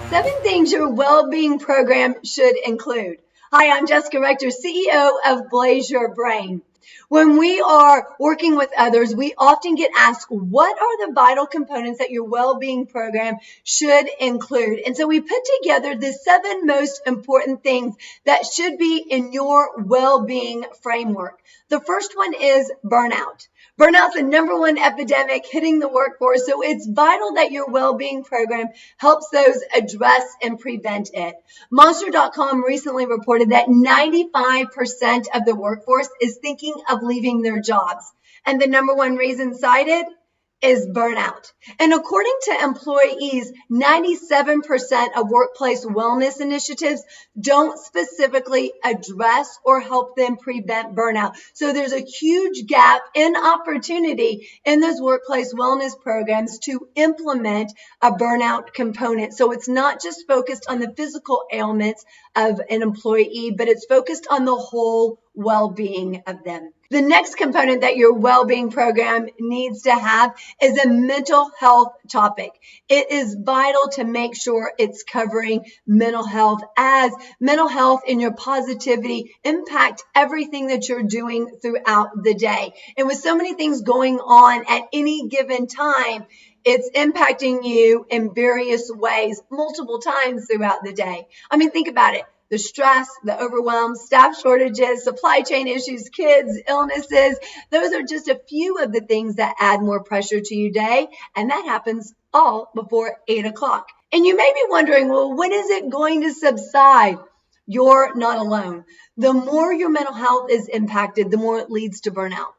7 things your well-being program should include. Hi, I'm Jessica Rector, CEO of Blaze Your Brain. When we are working with others, we often get asked, what are the vital components that your well-being program should include? And so we put together the 7 most important things that should be in your well-being framework. The first one is burnout. Burnout's the number one epidemic hitting the workforce, so it's vital that your well-being program helps those address and prevent it. Monster.com recently reported that 95% of the workforce is thinking of leaving their jobs. And the number one reason cited is burnout. And according to employees, 97% of workplace wellness initiatives don't specifically address or help them prevent burnout. So there's a huge gap in opportunity in those workplace wellness programs to implement a burnout component. So it's not just focused on the physical ailments of an employee, but it's focused on the whole well-being of them. The next component that your well-being program needs to have is a mental health topic. It is vital to make sure it's covering mental health, as mental health and your positivity impact everything that you're doing throughout the day. And with so many things going on at any given time, it's impacting you in various ways, multiple times throughout the day. I mean, think about it. The stress, the overwhelm, staff shortages, supply chain issues, kids, illnesses. Those are just a few of the things that add more pressure to your day. And that happens all before 8 o'clock. And you may be wondering, well, when is it going to subside? You're not alone. The more your mental health is impacted, the more it leads to burnout.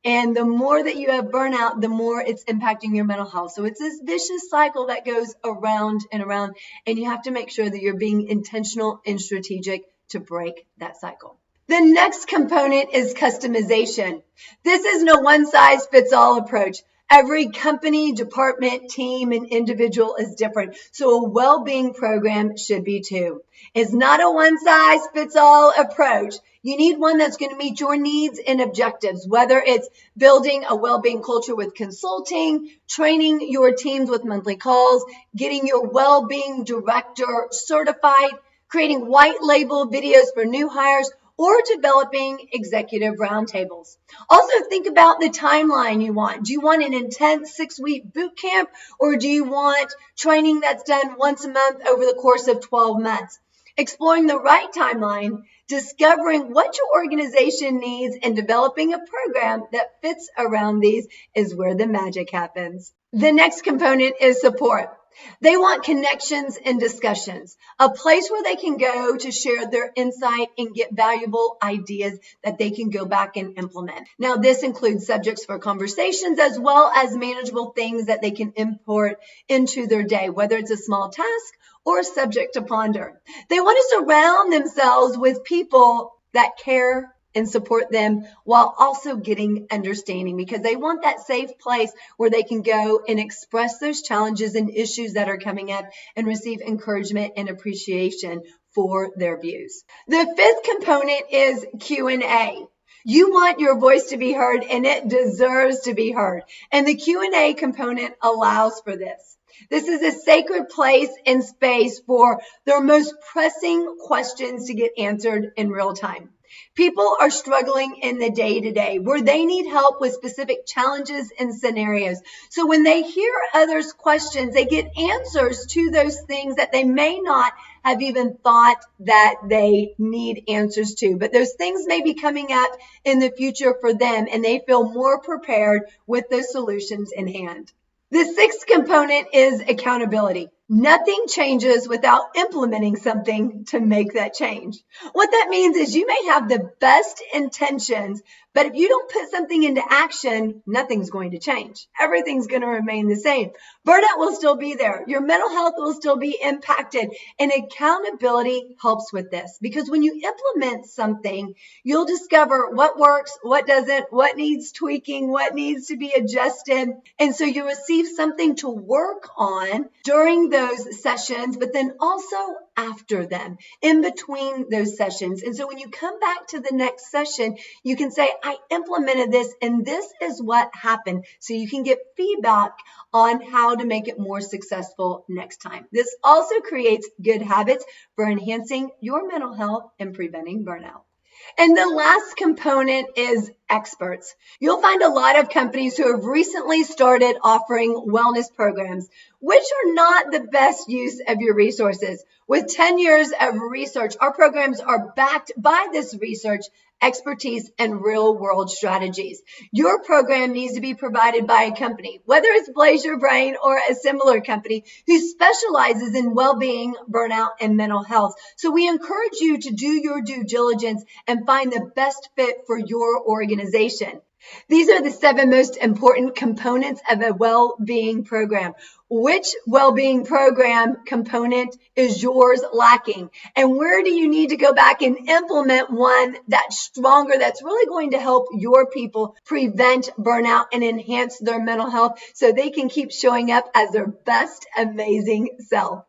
And the more that you have burnout, the more it's impacting your mental health. So it's this vicious cycle that goes around and around. And you have to make sure that you're being intentional and strategic to break that cycle. The next component is customization. This is no one-size-fits-all approach. Every company, department, team, and individual is different. So a well-being program should be too. It's not a one-size-fits-all approach. You need one that's going to meet your needs and objectives, whether it's building a well-being culture with consulting, training your teams with monthly calls, getting your well-being director certified, creating white label videos for new hires, or developing executive roundtables. Also, think about the timeline you want. Do you want an intense 6-week boot camp, or do you want training that's done once a month over the course of 12 months? Exploring the right timeline, discovering what your organization needs, and developing a program that fits around these is where the magic happens. The next component is support. They want connections and discussions, a place where they can go to share their insight and get valuable ideas that they can go back and implement. Now, this includes subjects for conversations as well as manageable things that they can import into their day, whether it's a small task or a subject to ponder. They want to surround themselves with people that care and support them while also getting understanding, because they want that safe place where they can go and express those challenges and issues that are coming up and receive encouragement and appreciation for their views. The 5th component is Q&A. You want your voice to be heard, and it deserves to be heard. And the Q&A component allows for this. This is a sacred place and space for their most pressing questions to get answered in real time. People are struggling in the day-to-day where they need help with specific challenges and scenarios. So when they hear others' questions, they get answers to those things that they may not have even thought that they need answers to. But those things may be coming up in the future for them, and they feel more prepared with those solutions in hand. The 6th component is accountability. Nothing changes without implementing something to make that change. What that means is you may have the best intentions, but if you don't put something into action, nothing's going to change. Everything's going to remain the same. Burnout will still be there. Your mental health will still be impacted. And accountability helps with this, because when you implement something, you'll discover what works, what doesn't, what needs tweaking, what needs to be adjusted. And so you receive something to work on during those sessions, but then also after them, in between those sessions. And so when you come back to the next session, you can say, I implemented this and this is what happened. So you can get feedback on how to make it more successful next time. This also creates good habits for enhancing your mental health and preventing burnout. And the last component is experts. You'll find a lot of companies who have recently started offering wellness programs, which are not the best use of your resources. With 10 years of research, our programs are backed by this research, expertise, and real-world strategies. Your program needs to be provided by a company, whether it's Blaze Your Brain or a similar company who specializes in well-being, burnout, and mental health. So we encourage you to do your due diligence and find the best fit for your organization. These are the 7 most important components of a well-being program. Which well-being program component is yours lacking? And where do you need to go back and implement one that's stronger, that's really going to help your people prevent burnout and enhance their mental health so they can keep showing up as their best amazing self?